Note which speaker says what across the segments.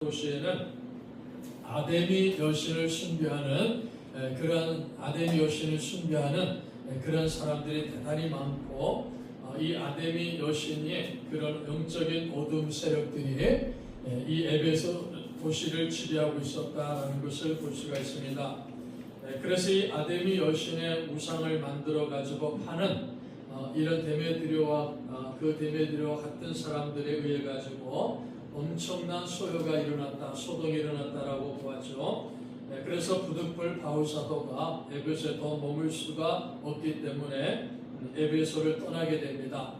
Speaker 1: 도시에는 아데미 여신을 숭배하는 그런 아데미 여신을 숭배하는 그런 사람들이 대단히 많고, 이 아데미 여신이 그런 영적인 어둠 세력들이 이 에베소 도시를 지배하고 있었다라는 것을 볼 수가 있습니다. 그래서 이 아데미 여신의 우상을 만들어 가지고 파는 이런 데메드리오와 그 데메드리오와 같은 사람들에 의해 가지고 엄청난 소요가 일어났다, 소동이 일어났다라고 보았죠. 그래서 부득불 바울 사도가 에베소에 더 머물 수가 없기 때문에 에베소를 떠나게 됩니다.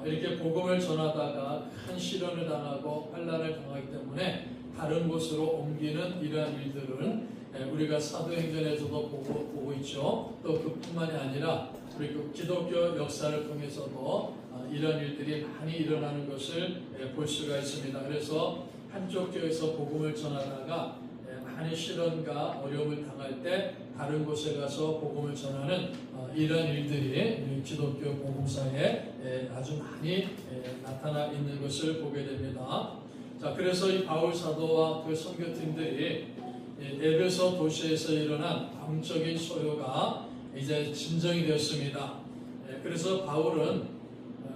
Speaker 1: 이렇게 복음을 전하다가 큰 시련을 당하고 환난을 당하기 때문에 다른 곳으로 옮기는 이러한 일들은 우리가 사도행전에서도 보고 있죠. 또 그뿐만이 아니라 우리 기독교 역사를 통해서도 이런 일들이 많이 일어나는 것을 볼 수가 있습니다. 그래서 한쪽 교회에서 복음을 전하다가 많은 시련과 어려움을 당할 때 다른 곳에 가서 복음을 전하는 이런 일들이 기독교 복음사에 아주 많이 나타나 있는 것을 보게 됩니다. 자, 그래서 이 바울 사도와 그 선교팀들이 에베소 도시에서 일어난 영적인 소요가 이제 진정이 되었습니다. 그래서 바울은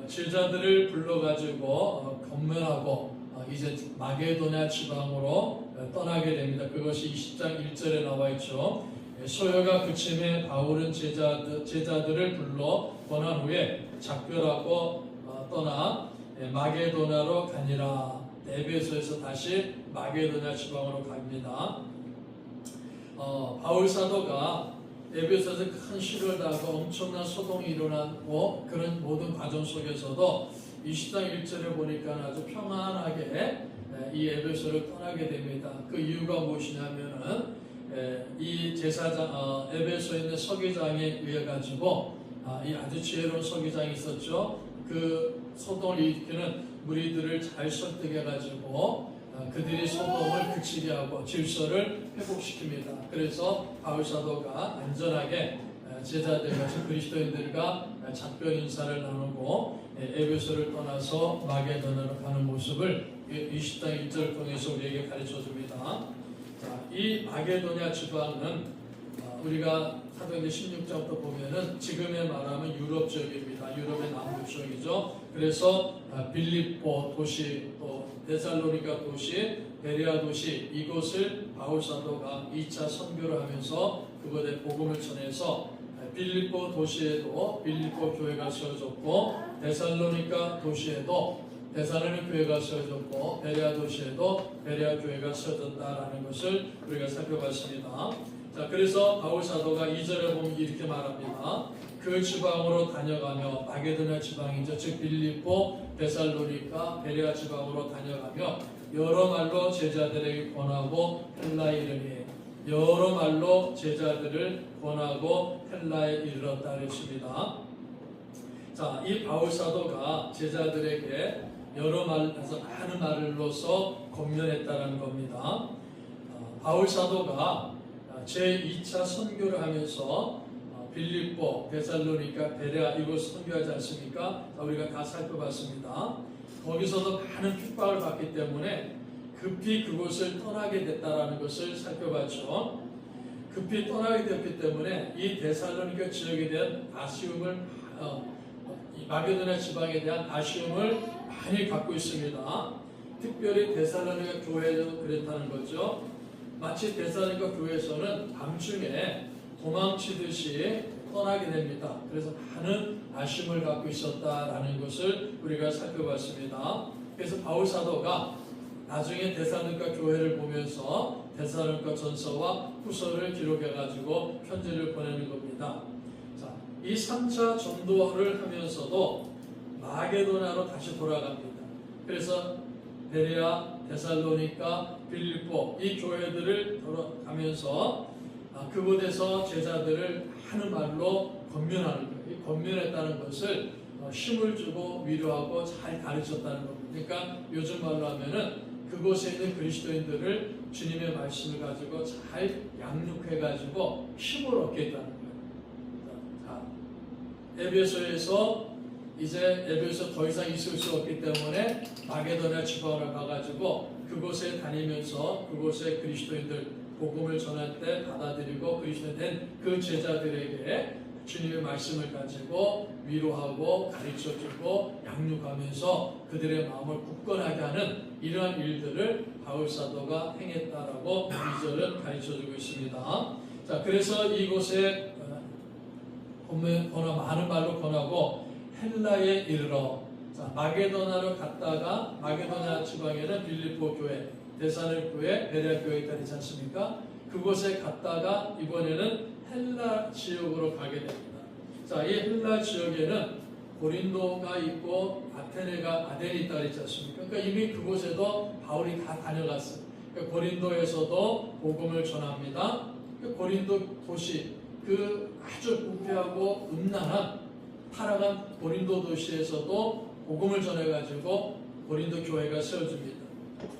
Speaker 1: 제자들을 불러가지고 건면하고 이제 마게도냐 지방으로 떠나게 됩니다. 그것이 20장 1절에 나와 있죠. 소요가 그침에 바울은 제자들을 불러 권한 후에 작별하고 떠나 마게도냐로 가니라. 에베소에서 다시 마게도냐 지방으로 갑니다. 바울 사도가 에베소에서 큰 시련을 당하고 엄청난 소동이 일어나고 그런 모든 과정 속에서도 20장 1절에 보니까 아주 평안하게 이 에베소를 떠나게 됩니다. 그 이유가 무엇이냐면은 이 제사장 에베소에 있는 서기장에 의해 가지고 이 아주 지혜로운 서기장이 있었죠. 그 소동을 일으키는 무리들을 잘 설득해 가지고 그들이 소동을 그치게 하고 질서를 회복시킵니다. 그래서 바울 사도가 안전하게 제자들과 그리스도인들과 작별 인사를 나누고 에베소를 떠나서 마게도냐로 가는 모습을 20장 1절을 통해서 우리에게 가르쳐 줍니다. 자, 이 마게도냐 지방은 우리가 사도행전 16장부터 보면은 지금의 말하면 유럽 지역입니다. 유럽의 남부 지역이죠. 그래서 빌립보 도시, 또 데살로니가 도시, 베레아 도시, 이곳을 바울 사도가 2차 선교를 하면서 그곳에 복음을 전해서 빌립보 도시에도 빌립보 교회가 세워졌고, 데살로니가 도시에도 데살로니가 교회가 세워졌고, 베레아 도시에도 베레아 교회가 세워졌다라는 것을 우리가 살펴봤습니다. 자, 그래서 바울 사도가 2절에 보면 이렇게 말합니다. 그 지방으로 다녀가며, 마게도냐 지방이죠. 즉 빌립보, 데살로니가, 베레아 지방으로 다녀가며 여러 말로 제자들에게 권하고 헬라에 이르니, 여러 말로 제자들을 권하고 헬라에 이르렀다 그랬습니다. 자, 이 바울 사도가 제자들에게 여러 말에서 많은 말로서 권면했다는 겁니다. 바울 사도가 제2차 선교를 하면서 빌립보, 데살로니가, 베레아 이곳 선교하지 않습니까? 우리가 다 살펴봤습니다. 거기서도 많은 핍박을 받기 때문에 급히 그곳을 떠나게 됐다라는 것을 살펴봤죠. 급히 떠나게 됐기 때문에 이 데살로니가 지역에 대한 아쉬움을 마게도냐 지방에 대한 아쉬움을 많이 갖고 있습니다. 특별히 데살로니가 교회에서 그랬다는 거죠. 마치 데살로니가 교회에서는 밤중에 도망치듯이 떠나게 됩니다. 그래서 많은 아쉬움을 갖고 있었다라는 것을 우리가 살펴봤습니다. 그래서 바울 사도가 나중에 데살로니가 교회를 보면서 데살로니가 전서와 후서를 기록해가지고 편지를 보내는 겁니다. 자, 이 3차 전도를 하면서도 마게도냐로 다시 돌아갑니다. 그래서 베레아, 데살로니가, 빌립보 이 교회들을 돌아가면서 그곳에서 제자들을 하는 말로 권면하는 거예요. 이 권면했다는 것을 힘을 주고 위로하고 잘 가르쳤다는 겁니다. 그러니까 요즘 말로 하면은 그곳에 있는 그리스도인들을 주님의 말씀을 가지고 잘 양육해가지고 힘을 얻겠다는 거예요. 자, 에베소에서 이제 에베소 더 이상 있을 수 없기 때문에 마게도냐 지방을 가가지고 그곳에 다니면서 그곳에 그리스도인들 복음을 전할 때 받아들이고 그리스도인 된 그 제자들에게 주님의 말씀을 가지고 위로하고 가르쳐주고 양육하면서 그들의 마음을 굳건하게 하는 이러한 일들을 바울 사도가 행했다라고 2절은 가르쳐주고 있습니다. 자, 그래서 이곳에 많은 말로 권하고 헬라에 이르러, 자, 마게도나로 갔다가 마게도나 지방에는 빌립보 교회, 데살로니가 교회, 베레아 교회가 있지 않습니까? 그곳에 갔다가 이번에는 헬라 지역으로 가게 됩니다. 자, 이 헬라 지역에는 고린도가 있고 아덴이 있다 그랬지 않습니까? 그러니까 이미 그곳에도 바울이 다 다녀갔어요. 그러니까 고린도에서도 복음을 전합니다. 고린도 도시, 그 아주 부패하고 음란한 타락한 고린도 도시에서도 복음을 전해가지고 고린도 교회가 세워집니다.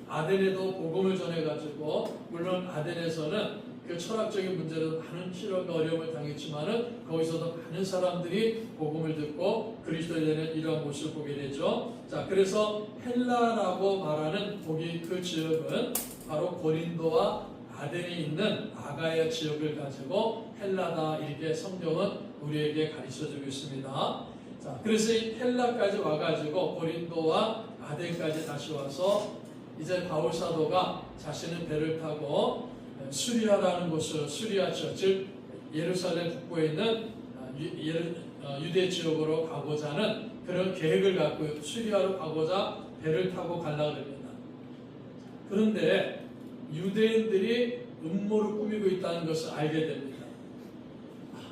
Speaker 1: 아덴에도 복음을 전해가지고, 물론 아덴에서는 그 철학적인 문제로 많은 시련과 어려움을 당했지만은 거기서도 많은 사람들이 복음을 듣고 그리스도에 대한 이러한 모습을 보게 되죠. 자, 그래서 헬라라고 말하는 거기 그 지역은 바로 고린도와 아덴이 있는 아가야 지역을 가지고 헬라다, 이렇게 성경은 우리에게 가르쳐주고 있습니다. 자, 그래서 이 헬라까지 와가지고 고린도와 아덴까지 다시 와서 이제 바울 사도가 자신의 배를 타고 수리아라는 곳으로, 수리아 지역, 즉 예루살렘 북부에 있는 유대 지역으로 가고자 하는 그런 계획을 갖고 수리아로 가고자 배를 타고 가려고 합니다. 그런데 유대인들이 음모를 꾸미고 있다는 것을 알게 됩니다.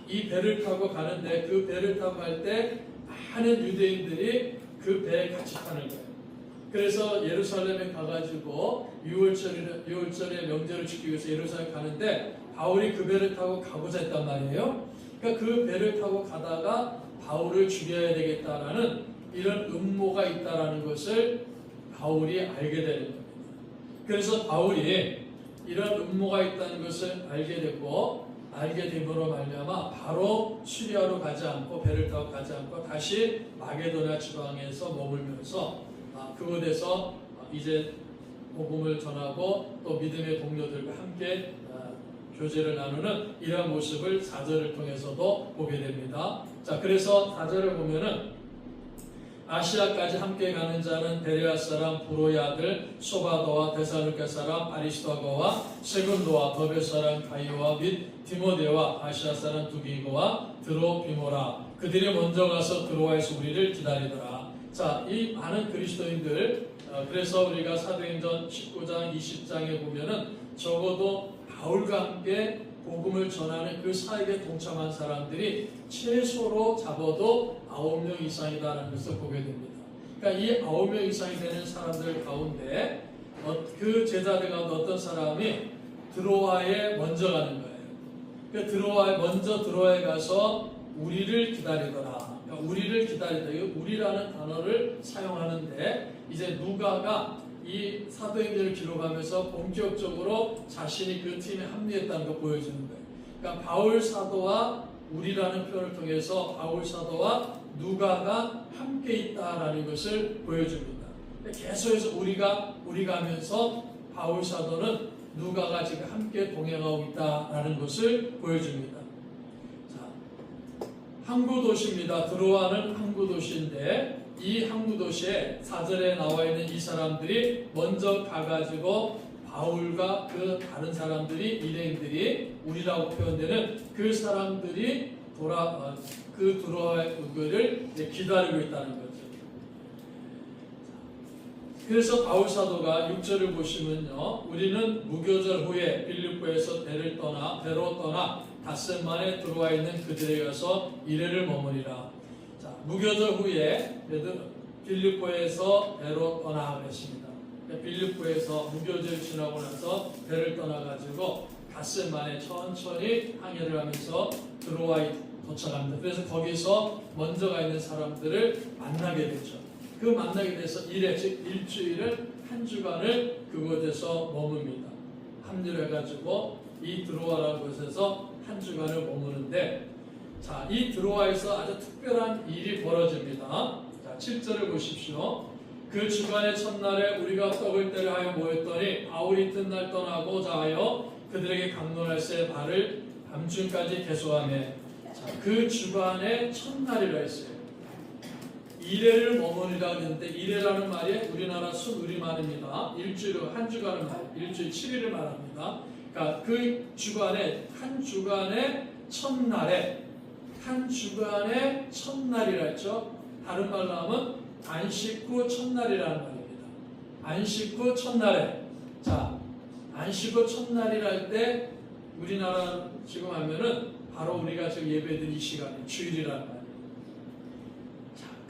Speaker 1: 이 배를 타고 가는데 그 배를 타고 갈 때 많은 유대인들이 그 배에 같이 타는 거예요. 그래서 예루살렘에 가가지고 6월절에 명절을 지키기 위해서 예루살렘 가는데 바울이 그 배를 타고 가고자 했단 말이에요. 그러니까 그 배를 타고 가다가 바울을 죽여야 되겠다라는 이런 음모가 있다라는 것을 바울이 알게 되는 겁니다. 그래서 바울이 이런 음모가 있다는 것을 알게 됨으로 말미암아 바로 수리아로 가지 않고 배를 타고 가지 않고 다시 마게도냐 지방에서 머물면서 그곳에서 이제 복음을 전하고 또 믿음의 동료들과 함께 교제를 나누는 이러한 모습을 4절을 통해서도 보게 됩니다. 자, 그래서 4절을 보면은 아시아까지 함께 가는 자는 베레아 사람 브로의 아들 소바도와 데살로니가 사람 아리스도고와 세군도와 더베 사람 가이오와 및 디모데와 아시아 사람 두기고와 드로피모라, 그들이 먼저 가서 드로아에서 우리를 기다리더라. 자, 이 많은 그리스도인들, 그래서 우리가 사도행전 19장 20장에 보면은 적어도 바울과 함께 복음을 전하는 그 사역에 동참한 사람들이 최소로 잡아도 9명 이상이다라는 것을 보게 됩니다. 그러니까 이 9명 이상이 되는 사람들 가운데 그 제자들 가운데 어떤 사람이 드로아에 먼저 가는 거예요. 그러니까 드로아에 가서 우리를 기다리더라. 우리를 기다리다. 우리라는 단어를 사용하는데 이제 누가가 이 사도행전을 기록하면서 본격적으로 자신이 그 팀에 합류했다는 걸 보여주는 거예요. 그러니까 바울 사도와 우리라는 표현을 통해서 바울 사도와 누가가 함께 있다라는 것을 보여줍니다. 계속해서 우리가 하면서 바울 사도는 누가가 지금 함께 동행하고 있다라는 것을 보여줍니다. 항구 도시입니다. 드로아는 항구 도시인데 이 항구 도시에 4절에 나와 있는 이 사람들이 먼저 가가지고 바울과 그 다른 사람들이, 일행들이, 우리라고 표현되는 그 사람들이 그 드로아의 그를 기다리고 있다는 거죠. 그래서 바울 사도가 6절을 보시면요, 우리는 무교절 후에 빌립보에서 배로 떠나 닷새 만에 들어와 있는 그들에 가서 이래를 머무리라. 자, 무교절 후에 빌립보에서 배로 떠나 그랬습니다. 빌립보에서 무교절 지나고 나서 배를 떠나가지고 닷새 만에 천천히 항해를 하면서 드로아에 도착합니다. 그래서 거기서 먼저 가 있는 사람들을 만나게 되죠. 그 만나게 돼서 즉 일주일을, 한 주간을 그곳에서 머뭅니다. 합류를 해가지고 이 드로아라는 곳에서 한 주간을 머무는데, 자, 이 드로아에서 아주 특별한 일이 벌어집니다. 자, 7절을 보십시오. 그 주간의 첫날에 우리가 떡을 떼려 하여 모였더니 바울이 이튿날 떠나고자 하여 그들에게 강론할새 발을 밤중까지 계속하네. 그 주간의 첫날이라 했어요. 이래를 머무니라 그랬는데 이래라는 말이 우리나라 순우리말입니다. 일주일 한 주간을 일주일 7일을 말합니다. 그러니까 그 주간에 한 주간의 첫날에 한 주간의 첫날이라 했죠. 다른 말로 하면 안식 후 첫날이라는 말입니다. 안식 후 첫날에 자 안식 후 첫날이라 할 때 우리나라 지금 하면은 바로 우리가 지금 예배드린 이 시간이 주일이라는 말이에요.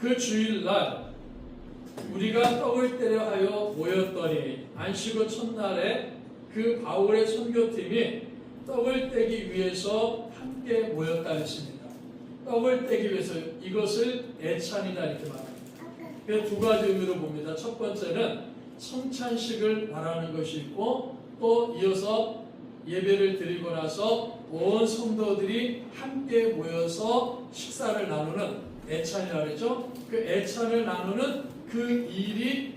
Speaker 1: 그 주일날 우리가 떡을 떼려 하여 모였더니 안식 후 첫날에 그 바울의 선교팀이 떡을 떼기 위해서 함께 모였다 했습니다. 떡을 떼기 위해서 이것을 애찬이다 이렇게 말합니다. 그래서 두 가지 의미로 봅니다. 첫 번째는 성찬식을 말하는 것이 있고 또 이어서 예배를 드리고 나서 온 성도들이 함께 모여서 식사를 나누는 애찬이라고 그랬죠. 그 애찬을 나누는 그 일이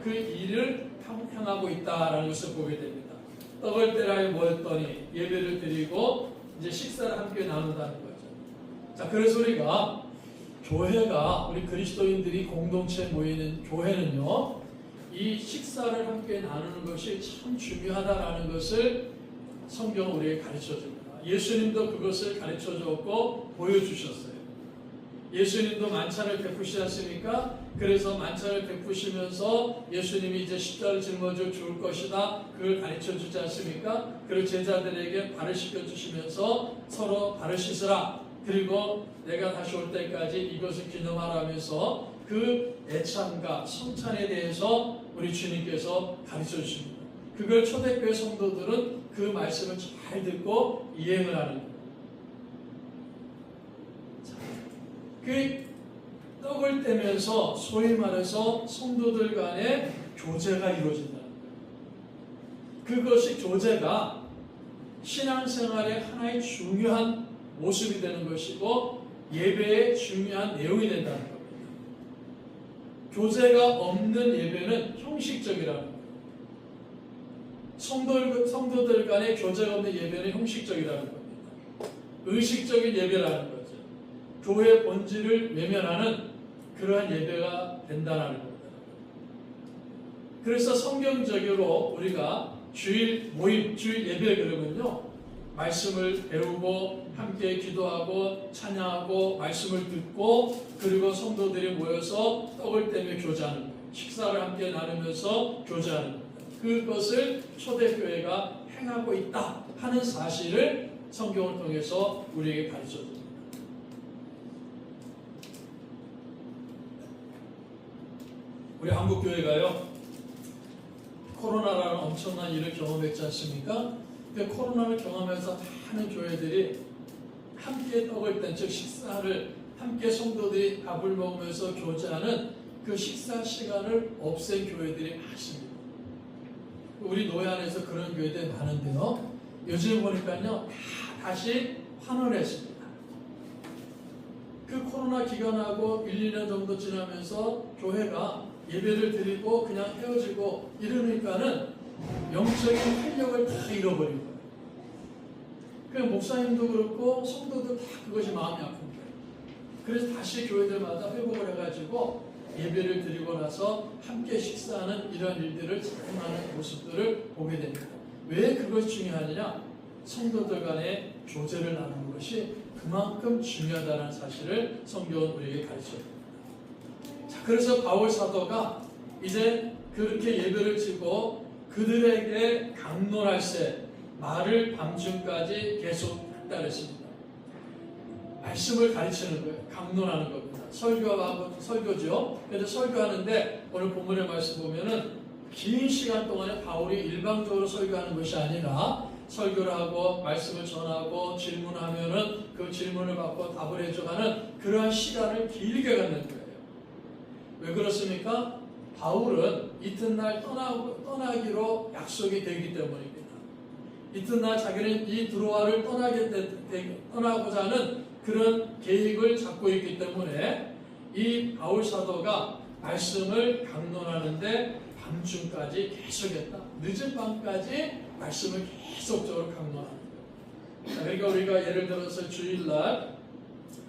Speaker 1: 그 일을 향하고 있다라는 것을 보게 됩니다. 떡을 떼라 모였더니 예배를 드리고 이제 식사를 함께 나눈다는 거죠. 자, 그래서 우리가 교회가 우리 그리스도인들이 공동체에 모이는 교회는요, 이 식사를 함께 나누는 것이 참 중요하다라는 것을 성경은 우리에게 가르쳐 줍니다. 예수님도 그것을 가르쳐 줬고 보여주셨어요. 예수님도 만찬을 베푸시지 않습니까? 그래서 만찬을 베푸시면서 예수님이 이제 십자가를 짊어져 죽을 것이다. 그걸 가르쳐 주지 않습니까? 그리고 제자들에게 발을 씻겨 주시면서 서로 발을 씻으라. 그리고 내가 다시 올 때까지 이것을 기념하라면서 그 애찬과 성찬에 대해서 우리 주님께서 가르쳐 주십니다. 그걸 초대교회 성도들은 그 말씀을 잘 듣고 이행을 하는 거예요. 그 떡을 떼면서 소위 말해서 성도들 간의 교제가 이루어진다는 거예요. 그것이 교제가 신앙생활의 하나의 중요한 모습이 되는 것이고 예배의 중요한 내용이 된다는 겁니다. 교제가 없는 예배는 형식적이라는 거예요. 성도들 간의 교제가 없는 예배는 형식적이라는 겁니다. 의식적인 예배라는 거죠. 교회의 본질을 외면하는 그러한 예배가 된다는 겁니다. 그래서 성경적으로 우리가 주일 모임, 주일 예배 그러면요, 말씀을 배우고 함께 기도하고 찬양하고 말씀을 듣고 그리고 성도들이 모여서 떡을 떼며 교제하는 거예요. 식사를 함께 나누면서 교제하는 겁니다. 그것을 초대교회가 행하고 있다 하는 사실을 성경을 통해서 우리에게 가르쳐 줍니다. 우리 한국교회가요, 코로나라는 엄청난 일을 경험했지 않습니까? 그 코로나를 경험해서 많은 교회들이 함께 떡을 뗀, 즉 식사를 함께 성도들이 밥을 먹으면서 교제하는 그 식사 시간을 없앤 교회들이 많습니다. 우리 노예 안에서 그런 교회들이 많은데요, 요즘 보니까요 다시 환원했습니다. 그 코로나 기간하고 1, 2년 정도 지나면서 교회가 예배를 드리고 그냥 헤어지고 이러니까는 영적인 활력을 다 잃어버린 거예요. 그냥 목사님도 그렇고 성도도 다 그것이 마음이 아픈 거예요. 그래서 다시 교회들마다 회복을 해가지고 예배를 드리고 나서 함께 식사하는 이런 일들을 자행하는 모습들을 보게 됩니다. 왜 그것이 중요하느냐? 성도들 간의 교제를 나누는 것이 그만큼 중요하다는 사실을 성경은 우리에게 가르쳐줍니다. 자, 그래서 바울 사도가 이제 그렇게 예배를 지고 그들에게 강론할새 말을 밤중까지 계속했다 그랬습니다. 말씀을 가르치는 거예요. 강론하는 겁니다. 설교죠. 그래서 설교하는데 오늘 본문의 말씀 보면은 긴 시간 동안에 바울이 일방적으로 설교하는 것이 아니라 설교를 하고 말씀을 전하고 질문하면은 그 질문을 받고 답을 해줘가는 그러한 시간을 길게 갖는 거예요. 왜 그렇습니까? 바울은 이튿날 떠나기로 약속이 되기 때문입니다. 이튿날 자기는 이 드로아를 떠나고자 하는 그런 계획을 잡고 있기 때문에 이 바울 사도가 말씀을 강론하는데 밤중까지 계속했다. 늦은 밤까지 말씀을 계속적으로 강론하는 거예요. 그러니까 우리가 예를 들어서 주일날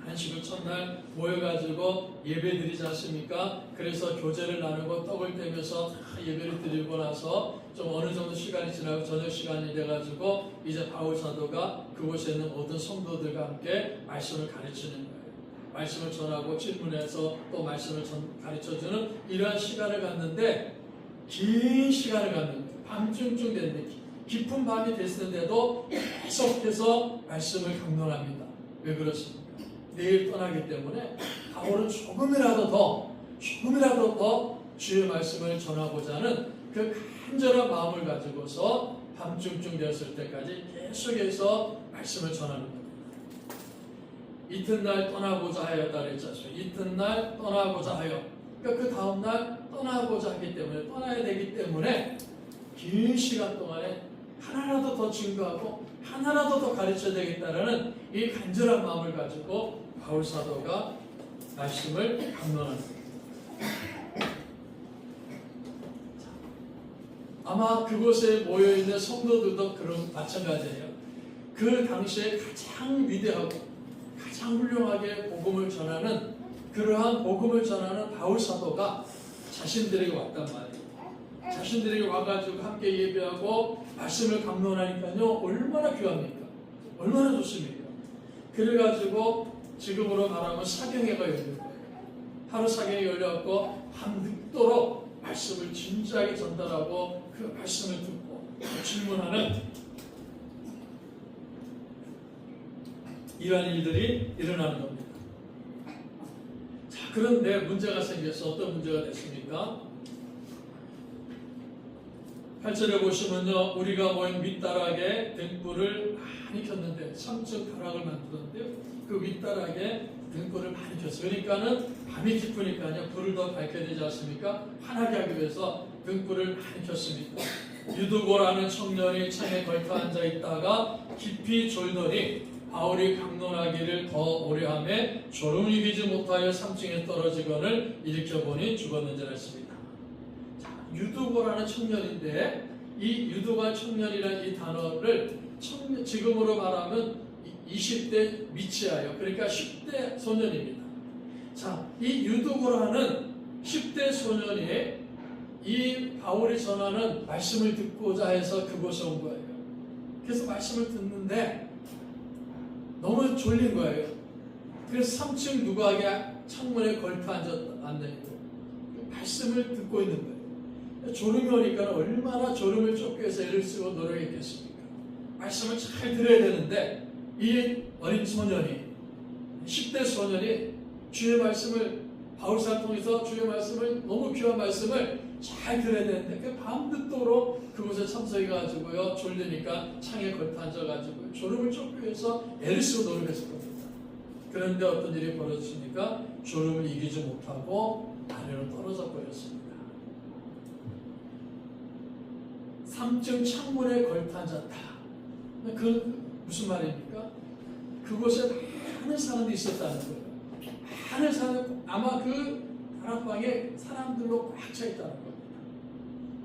Speaker 1: 안식일 첫날 모여가지고 예배 드리지 않습니까? 그래서 교제를 나누고 떡을 떼면서 다 예배를 드리고 나서 좀 어느 정도 시간이 지나고 저녁 시간이 돼가지고 이제 바울 사도가 그곳에 있는 모든 성도들과 함께 말씀을 가르치는 거예요. 말씀을 전하고 질문해서 또 말씀을 가르쳐주는 이러한 시간을 갖는데 긴 시간을 갖는 거예요. 밤중쯤 됐는데 깊은 밤이 됐는데도 계속해서 말씀을 강론합니다. 왜 그렇습니까? 내일 떠나기 때문에 바울은 조금이라도 더 주의 말씀을 전하고자 하는 그 간절한 마음을 가지고서 밤중쯤 되었을 때까지 계속해서 말씀을 전하는 겁니다. 이튿날 떠나고자 하였다 그랬지 않습니까? 이튿날 떠나고자 하여. 그러니까 그 다음날 떠나고자 하기 때문에 떠나야 되기 때문에 긴 시간 동안에 하나라도 더 증거하고 하나라도 더 가르쳐야 되겠다라는 이 간절한 마음을 가지고 바울 사도가 말씀을 강론합니다. 아마 그곳에 모여있는 성도들도 그런 마찬가지예요. 그 당시에 가장 위대하고 가장 훌륭하게 복음을 전하는 그러한 복음을 전하는 바울 사도가 자신들에게 왔단 말이에요. 자신들에게 와가지고 함께 예배하고 말씀을 강론하니까요 얼마나 귀합니까? 얼마나 좋습니까? 그래가지고 지금으로 말하면 사경회가 열린 거예요. 하루 사경이 열려갖고 밤늦도록 말씀을 진지하게 전달하고 그 말씀을 듣고 질문하는 이러한 일들이 일어나는 겁니다. 자, 그런데 문제가 생겨서 어떤 문제가 됐습니까? 8절에 보시면요, 우리가 모인 윗다락에 등불을 많이 켰는데 3층 다락을 만들었는데요. 그 윗다락에 등불을 많이 켰어요. 그러니까는 밤이 깊으니까요 불을 더 밝혀야 되지 않습니까? 환하게 하기 위해서 등불을 많이 켰습니다. 유두고라는 청년이 창에 걸터 앉아 있다가 깊이 졸더니 바울이 강론하기를 더 오래하며 졸음을 이기지 못하여 3층에 떨어지거늘 일으켜보니 죽었는지라 했습니다. 자, 유두고라는 청년인데 이 유두고 청년이라는 이 단어를 지금으로 말하면 20대 미치하여 그러니까 10대 소년입니다. 자, 이 유두고라는 10대 소년이 이 바울이 전하는 말씀을 듣고자 해서 그곳에 온 거예요. 그래서 말씀을 듣는데 너무 졸린 거예요. 그래서 3층 누구에게 창문에 걸터 앉아있고 말씀을 듣고 있는 거예요. 졸음이 오니까 얼마나 졸음을 쫓기 위해서 애를 쓰고 노력했겠습니까? 말씀을 잘 들어야 되는데 이 어린 소년이 10대 소년이 주의 말씀을 바울사를 통해서 주의 말씀을 너무 귀한 말씀을 잘 들어야 되는데 그 밤늦도록 그곳에 참석해가지고요 졸리니까 창에 걸터 앉아가지고 졸음을 쫓기 위해서 애를 쓰고 노력했을 겁니다. 그런데 어떤 일이 벌어지니까 졸음을 이기지 못하고 아래로 떨어져 버렸습니다. 3층 창문에 걸터 앉았다. 그 무슨 말입니까? 그곳에 많은 사람들이 있었다는 거예요. 많은 사람들, 아마 그 다락방에 사람들로 꽉 차 있다는 겁니다.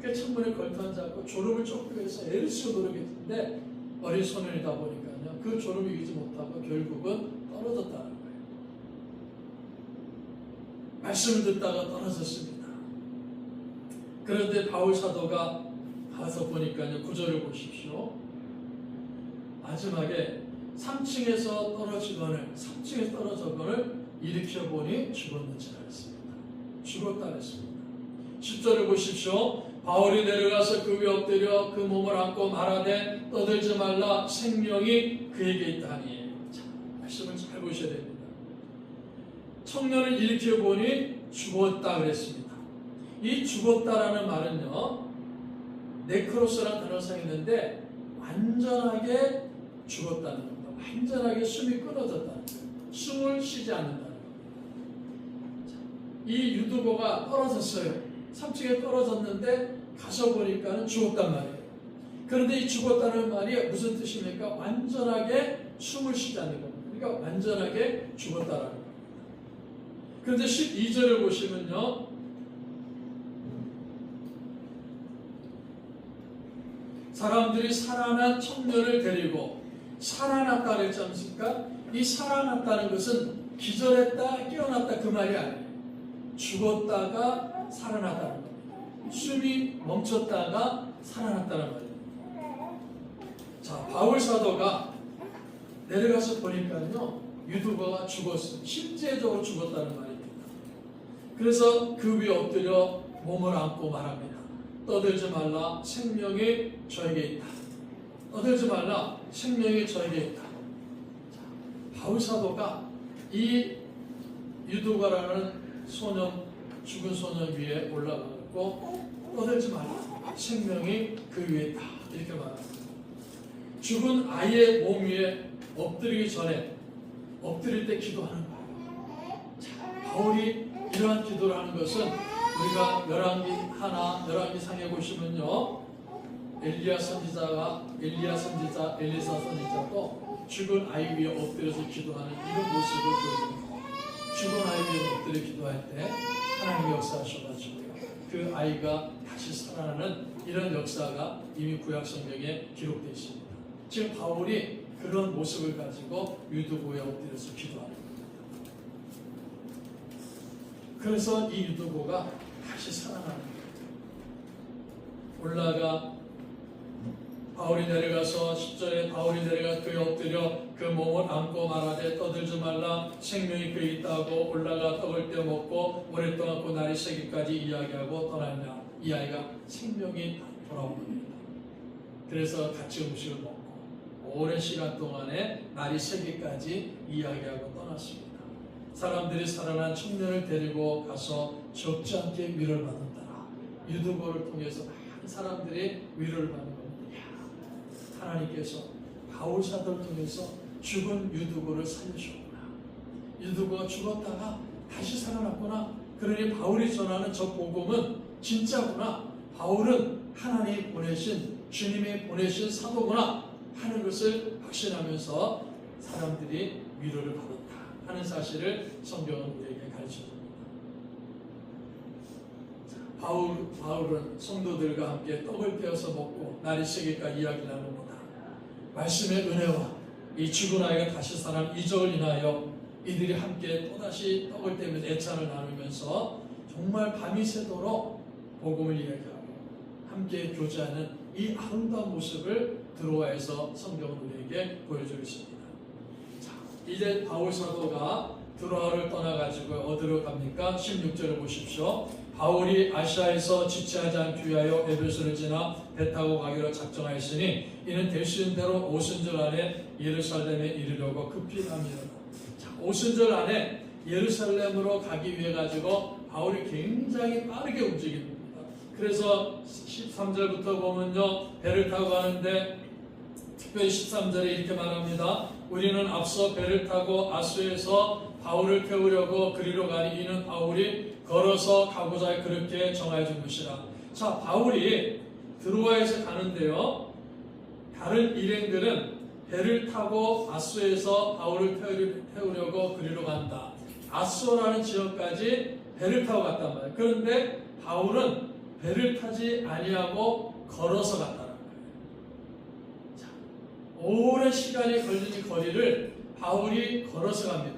Speaker 1: 그 창문에 걸터 앉았고 졸음을 쫓기 위해서 애를 쓰고 노력했는데 어린 소년이다 보니까요. 그 졸음을 이기지 못하고 결국은 떨어졌다는 거예요. 말씀을 듣다가 떨어졌습니다. 그런데 바울 사도가 가서 보니까요. 9절을 보십시오. 마지막에 3층에서 떨어져거늘 일으켜보니 죽었는지라 했습니다. 죽었다 했습니다. 10절을 보십시오. 바울이 내려가서 그 위에 엎드려 그 몸을 안고 말하되 떠들지 말라 생명이 그에게 있다니. 자, 말씀을 잘 보셔야 됩니다. 청년을 일으켜보니 죽었다 그랬습니다. 이 죽었다라는 말은요. 네크로스라는 단어가 사용했는데 완전하게 죽었다는 겁니다. 완전하게 숨이 끊어졌다는 거예요. 숨을 쉬지 않는다는 겁니다. 이 유두고가 떨어졌어요. 3층에 떨어졌는데 가서 보니까는 죽었단 말이에요. 그런데 이 죽었다는 말이 무슨 뜻입니까? 완전하게 숨을 쉬지 않는 겁니다. 그러니까 완전하게 죽었다라는 겁니다. 그런데 12절을 보시면요. 사람들이 살아난 청년을 데리고 살아났다 그랬지 않습니까? 이 살아났다는 것은 기절했다, 깨어났다 그 말이 아니에요. 죽었다가 살아났다는 겁니다. 숨이 멈췄다가 살아났다는 말이에요. 자, 바울 사도가 내려가서 보니까요, 유두가가 죽었어요. 실제적으로 죽었다는 말입니다. 그래서 그 위에 엎드려 몸을 안고 말합니다. 떠들지 말라, 생명이 저에게 있다. 떠들지 말라, 생명이 저에게 있다. 자, 바울 사도가 이 유두가라는 소년, 죽은 소년 위에 올라가고 떠들지 말라, 생명이 그 위에 있다. 이렇게 말합니다. 죽은 아이의 몸 위에 엎드리기 전에 엎드릴 때 기도하는 거예요. 자, 바울이 이러한 기도를 하는 것은 우리가 열왕기 하나, 열왕기 상에 보시면요, 엘리야 선지자, 엘리사 선지자도 죽은 아이 위에 엎드려서 기도하는 이런 모습을 보여줍니다. 죽은 아이 위에 엎드려 기도할 때 하나님이 역사하셔가지고요, 그 아이가 다시 살아나는 이런 역사가 이미 구약 성경에 기록되어 있습니다. 지금 바울이 그런 모습을 가지고 유두고에 엎드려서 기도하는 겁니다. 그래서 이 유두고가 다시 살아나는 거예요. 올라가 바울이 내려가서 10절에 바울이 내려가 그에 엎드려 그 몸을 안고 말하되 떠들지 말라, 생명이 그에 있다고 올라가 떡을 떼어 먹고 오랫동안 그 날이 새기까지 이야기하고 떠났냐. 이 아이가 생명이 돌아온 겁니다. 그래서 같이 음식을 먹고 오랜 시간 동안에 날이 새기까지 이야기하고 떠났습니다. 사람들이 살아난 청년을 데리고 가서 적지 않게 위로를 받았다. 유두고를 통해서 많은 사람들이 위로를 받는 겁니다. 하나님께서 바울 사도를 통해서 죽은 유두고를 살리셨구나. 유두고가 죽었다가 다시 살아났구나. 그러니 바울이 전하는 저 복음은 진짜구나. 바울은 하나님이 보내신, 주님이 보내신 사도구나 하는 것을 확신하면서 사람들이 위로를 받았다 하는 사실을 성경은 우리에게 가르쳐줍니다. 바울은 성도들과 함께 떡을 떼어서 먹고 날이 새기까 이야기 나누고다. 말씀의 은혜와 이 죽은 아이가 다시 살아난 이적을 인하여 이들이 함께 또다시 떡을 떼면서 애찬을 나누면서 정말 밤이 새도록 복음을 이야기하고 함께 교제하는 이 아름다운 모습을 드로아에서 성경은 우리에게 보여주고 있습니다. 자, 이제 바울 사도가 드로아를 떠나가지고 어디로 갑니까? 16절을 보십시오. 바울이 아시아에서 지체하지 않기 위하여 에베소를 지나 배 타고 가기로 작정하였으니 이는 될 수 있는 대로 오순절 안에 예루살렘에 이르려고 급히 갑니다. 자, 오순절 안에 예루살렘으로 가기 위해 가지고 바울이 굉장히 빠르게 움직입니다. 그래서 13절부터 보면요, 배를 타고 가는데 특별히 13절에 이렇게 말합니다. 우리는 앞서 배를 타고 아수에서 바울을 태우려고 그리로 가니 이는 바울이 걸어서 가고자 그렇게 정하여 준 것이라. 자, 바울이 드로아에서 가는데요, 다른 일행들은 배를 타고 아수에서 바울을 태우려고 그리로 간다. 아수라는 지역까지 배를 타고 갔단 말이에요. 그런데 바울은 배를 타지 아니하고 걸어서 갔다는 거예요. 자, 오랜 시간이 걸리는 거리를 바울이 걸어서 갑니다.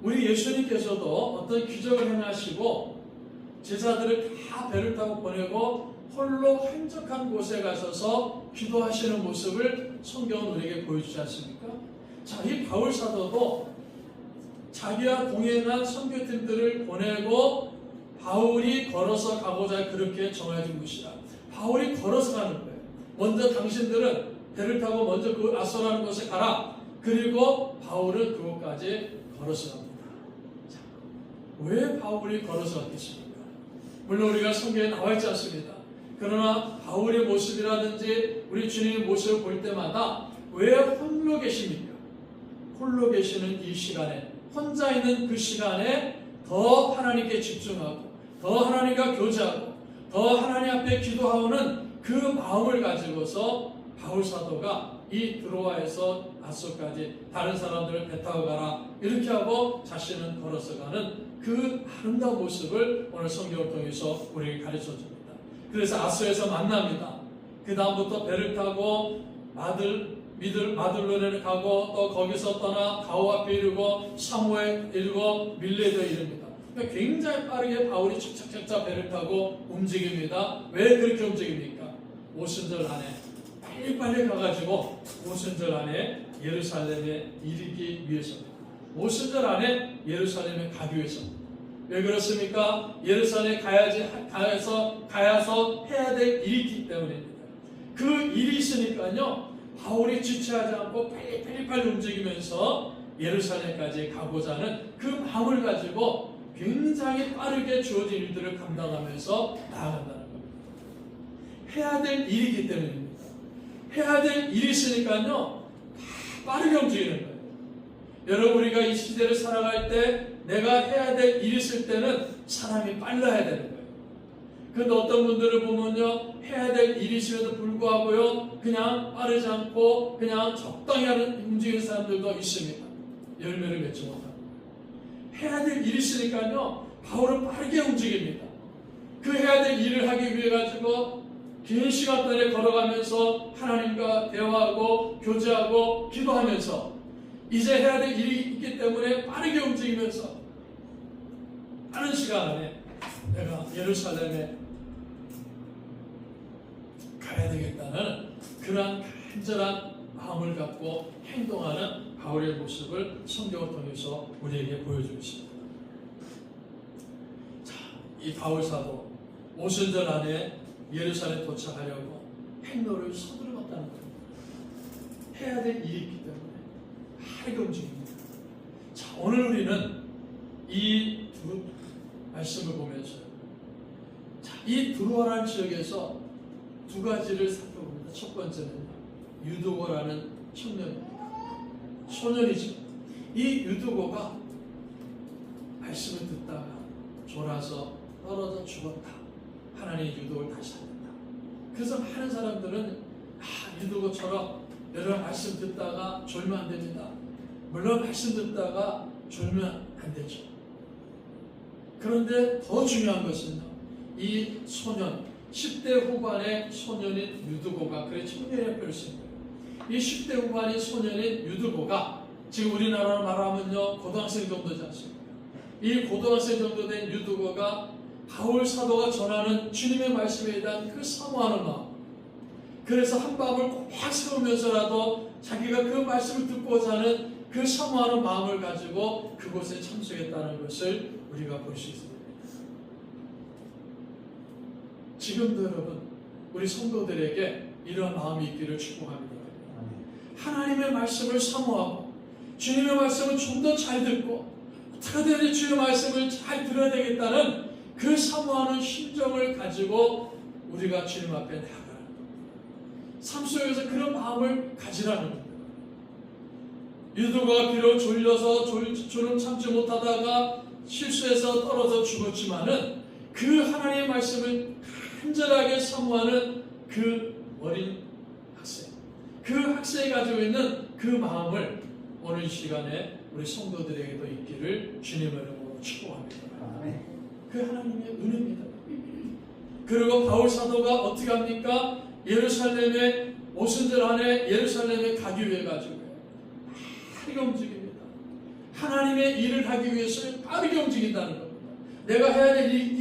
Speaker 1: 우리 예수님께서도 어떤 기적을 행하시고 제자들을 다 배를 타고 보내고 홀로 한적한 곳에 가셔서 기도하시는 모습을 성경은 우리에게 보여주지 않습니까? 자, 이 바울 사도도 자기와 동행한 선교팀들을 보내고 바울이 걸어서 가고자 그렇게 정해진 것이다. 바울이 걸어서 가는 거예요. 먼저 당신들은 배를 타고 먼저 그 아소라는 곳에 가라. 그리고 바울은 그곳까지 걸어서 갑니다. 자, 왜 바울이 걸어서 갔겠습니까? 물론 우리가 성경에 나와 있지 않습니다. 그러나 바울의 모습이라든지 우리 주님의 모습을 볼 때마다 왜 홀로 계십니까? 홀로 계시는 이 시간에, 혼자 있는 그 시간에 더 하나님께 집중하고 더 하나님과 교제하고 더 하나님 앞에 기도하오는 그 마음을 가지고서 바울 사도가 이 드로아에서 아소까지 다른 사람들을 배 타고 가라 이렇게 하고 자신은 걸어서 가는 그 아름다운 모습을 오늘 성경을 통해서 우리에게 가르쳐 줍니다. 그래서 아소에서 만납니다. 그 다음부터 배를 타고 마들론에 가고 또 거기서 떠나 가오 앞에 이르고 사무에 이르고 밀레도에 이릅니다. 그러니까 굉장히 빠르게 바울이 착착착착 배를 타고 움직입니다. 왜 그렇게 움직입니까? 오순절 안에 빨리빨리 가가지고 오순절 안에 예루살렘에 이르기 위해서입니다. 오순절 안에 예루살렘에 가기 위해서입니다. 왜 그렇습니까? 예루살렘에 가야서 해야 될 일이 있기 때문입니다. 그 일이 있으니까요, 바울이 지체하지 않고 빨리 움직이면서 예루살렘까지 가고자 하는 그 마음을 가지고 굉장히 빠르게 주어진 일들을 감당하면서 나아간다는 겁니다. 해야 될 일이기 때문입니다. 해야 될 일이 있으니까요, 빠르게 움직이는 거예요. 여러분, 우리가 이 시대를 살아갈 때 내가 해야 될 일이 있을 때는 사람이 빨라야 되는 거예요. 그런데 어떤 분들을 보면요, 해야 될 일이 있음에도 불구하고요, 그냥 빠르지 않고 그냥 적당히 움직이는 사람들도 있습니다. 열매를 맺지 못합니다. 해야 될 일이 있으니까요, 바울은 빠르게 움직입니다. 그 해야 될 일을 하기 위해 가지고 긴 시간 동안에 걸어가면서 하나님과 대화하고 교제하고 기도하면서 이제 해야 될 일이 있기 때문에 빠르게 움직이면서 빠른 시간 안에 내가 예루살렘에 가야 되겠다는 그러한 간절한 마음을 갖고 행동하는 바울의 모습을 성경을 통해서 우리에게 보여주고 있습니다. 자, 이 바울 사도 오순절 안에 예루살렘 도착하려고 행로를 서두르었다는 겁니다. 해야 될 일이 있기 때문에 빠르게 움직입니다. 자, 오늘 우리는 이 두 말씀을 보면서 이 두로아라는 지역에서 두 가지를 살펴봅니다. 첫 번째는 유두고라는 청년입니다. 소년이죠. 이 유두고가 말씀을 듣다가 졸아서 떨어져 죽었다. 하나님의 유독을 다시 살린다. 그래서 많은 사람들은 유두고처럼 여러분 말씀 듣다가 졸면 안 됩니다. 물론 말씀 듣다가 졸면 안 되죠. 그런데 더 중요한 것은요, 이 소년 10대 후반의 소년인 유두고가, 그래 청년의 표를 쓴 거예요. 이 10대 후반의 소년인 유두고가 지금 우리나라로 말하면요 고등학생 정도 되지 않습니까? 이 고등학생 정도 된 유두고가 바울 사도가 전하는 주님의 말씀에 대한 그 사모하는 마음, 그래서 한밤을 꼭 세우면서라도 자기가 그 말씀을 듣고자 하는 그 사모하는 마음을 가지고 그곳에 참석했다는 것을 우리가 볼 수 있습니다. 지금도 여러분, 우리 성도들에게 이런 마음이 있기를 축복합니다. 하나님의 말씀을 사모하고 주님의 말씀을 좀 더 잘 듣고 어떻게 해야 주님의 말씀을 잘 들어야 되겠다는 그 사모하는 심정을 가지고 우리가 주님 앞에 나아가는 겁니다. 삶 속에서 그런 마음을 가지라는 겁니다. 유두가 비록 졸려서 졸음 참지 못하다가 실수해서 떨어져 죽었지만은 그 하나님의 말씀을 간절하게 사모하는 그 어린 학생, 그 학생이 가지고 있는 그 마음을 오늘 시간에 우리 성도들에게도 있기를 주님의 이름으로 축복합니다. 그 하나님의 은혜입니다. 그리고 바울 사도가 어떻게 합니까? 예루살렘에 오순절 안에 예루살렘에 가기 위해 가지고 빠르게 움직입니다. 하나님의 일을 하기 위해서 빠르게 움직인다는 겁니다. 내가 해야 될 일이